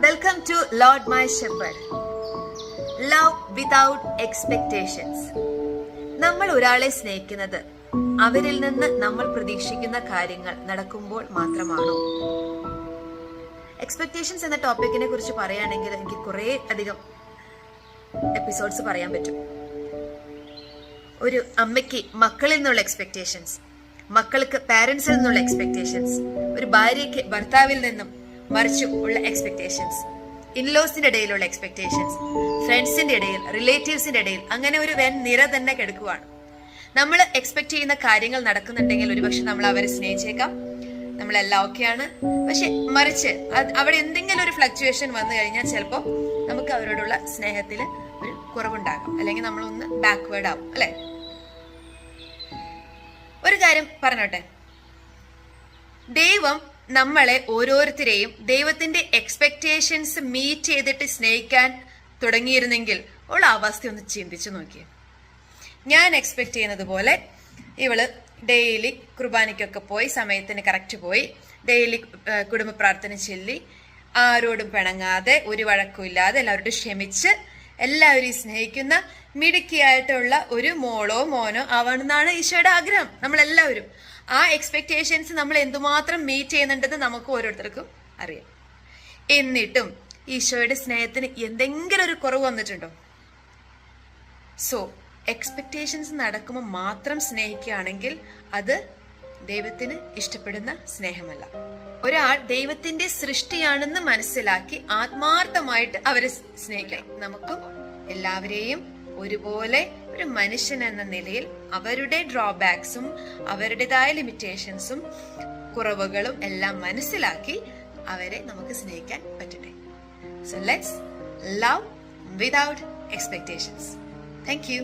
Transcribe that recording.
Welcome to Lord my shepherd. Love without expectations. നമ്മൾ ഒരാളെ സ്നേഹിക്കുന്നത് അവരിൽ നിന്ന് നമ്മൾ പ്രതീക്ഷിക്കുന്ന കാര്യങ്ങൾ നടക്കുമ്പോൾ മാത്രമാണോ? എക്സ്പെക്ടേഷൻസ് എന്ന ടോപ്പിക്കിനെ കുറിച്ച് പറയുകയാണെങ്കിൽ എനിക്ക് കുറേ അധികം എപ്പിസോഡ്സ് പറയാൻ പറ്റും. ഒരു അമ്മയ്ക്ക് മക്കളിൽ നിന്നുള്ള എക്സ്പെക്ടേഷൻസ്, മക്കൾക്ക് പാരന്റ്സിൽ നിന്നുള്ള എക്സ്പെക്ടേഷൻസ്, ഒരു ഭാര്യയ്ക്ക് ഭർത്താവിൽ നിന്നും മറിച്ചു ഉള്ള എക്സ്പെക്ടേഷൻസ്, ഇൻലോസിന്റെ ഇടയിലുള്ള എക്സ്പെക്ടേഷൻസ്, ഫ്രണ്ട്സിന്റെ ഇടയിൽ, റിലേറ്റീവ്സിന്റെ ഇടയിൽ, അങ്ങനെ ഒരു വൻ നിര തന്നെ കിടക്കുവാണ്. നമ്മൾ എക്സ്പെക്ട് ചെയ്യുന്ന കാര്യങ്ങൾ നടക്കുന്നുണ്ടെങ്കിൽ ഒരുപക്ഷെ നമ്മൾ അവരെ സ്നേഹിച്ചേക്കാം, നമ്മളെല്ലാം ഓക്കെയാണ്. പക്ഷെ മറിച്ച് അവിടെ എന്തെങ്കിലും ഒരു ഫ്ലക്ച്വേഷൻ വന്നു കഴിഞ്ഞാൽ ചിലപ്പോൾ നമുക്ക് അവരോടുള്ള സ്നേഹത്തിൽ ഒരു കുറവുണ്ടാകാം, അല്ലെങ്കിൽ നമ്മളൊന്ന് ബാക്ക്വേർഡ് ആവും, അല്ലെ? ഒരു കാര്യം പറഞ്ഞോട്ടെ, ദൈവം നമ്മളെ ഓരോരുത്തരെയും ദൈവത്തിന്റെ എക്സ്പെക്ടേഷൻസ് മീറ്റ് ചെയ്തിട്ട് സ്നേഹിക്കാൻ തുടങ്ങിയിരുന്നെങ്കിൽ ഉള്ള അവസ്ഥ ഒന്ന് ചിന്തിച്ചു നോക്കിയേ. ഞാൻ എക്സ്പെക്ട് ചെയ്യുന്നത് പോലെ ഇവള് ഡെയിലി കുർബാനയ്ക്കൊക്കെ പോയി, സമയത്തിന് കറക്റ്റ് പോയി, ഡെയിലി കുടുംബ പ്രാർത്ഥന ചൊല്ലി, ആരോടും പിണങ്ങാതെ, ഒരു വഴക്കുമില്ലാതെ എല്ലാവരോടും ക്ഷമിച്ച് എല്ലാവരെയും സ്നേഹിക്കുന്ന മിടുക്കിയായിട്ടുള്ള ഒരു മോളോ മോനോ ആവണമെന്നാണ് ഈശോയുടെ ആഗ്രഹം. നമ്മളെല്ലാവരും ആ എക്സ്പെക്ടേഷൻസ് നമ്മൾ എന്തുമാത്രം മീറ്റ് ചെയ്യുന്നുണ്ടെന്ന് നമുക്ക് ഓരോരുത്തർക്കും അറിയാം. എന്നിട്ടും ഈശോയുടെ സ്നേഹത്തിന് എന്തെങ്കിലും ഒരു കുറവ് വന്നിട്ടുണ്ടോ? സോ എക്സ്പെക്ടേഷൻസ് നടക്കുമ്പോൾ മാത്രം സ്നേഹിക്കുകയാണെങ്കിൽ അത് ദൈവത്തിന് ഇഷ്ടപ്പെടുന്ന സ്നേഹമല്ല. ഒരാൾ ദൈവത്തിന്റെ സൃഷ്ടിയാണെന്ന് മനസ്സിലാക്കി ആത്മാർത്ഥമായിട്ട് അവരെ സ്നേഹിക്കണം. നമുക്കും എല്ലാവരെയും ഒരുപോലെ ഒരു മനുഷ്യൻ എന്ന നിലയിൽ അവരുടെ ഡ്രോബാക്സും അവരുടേതായ ലിമിറ്റേഷൻസും കുറവുകളും എല്ലാം മനസ്സിലാക്കി അവരെ നമുക്ക് സ്നേഹിക്കാൻ പറ്റട്ടെ. So let's love without expectations. Thank U.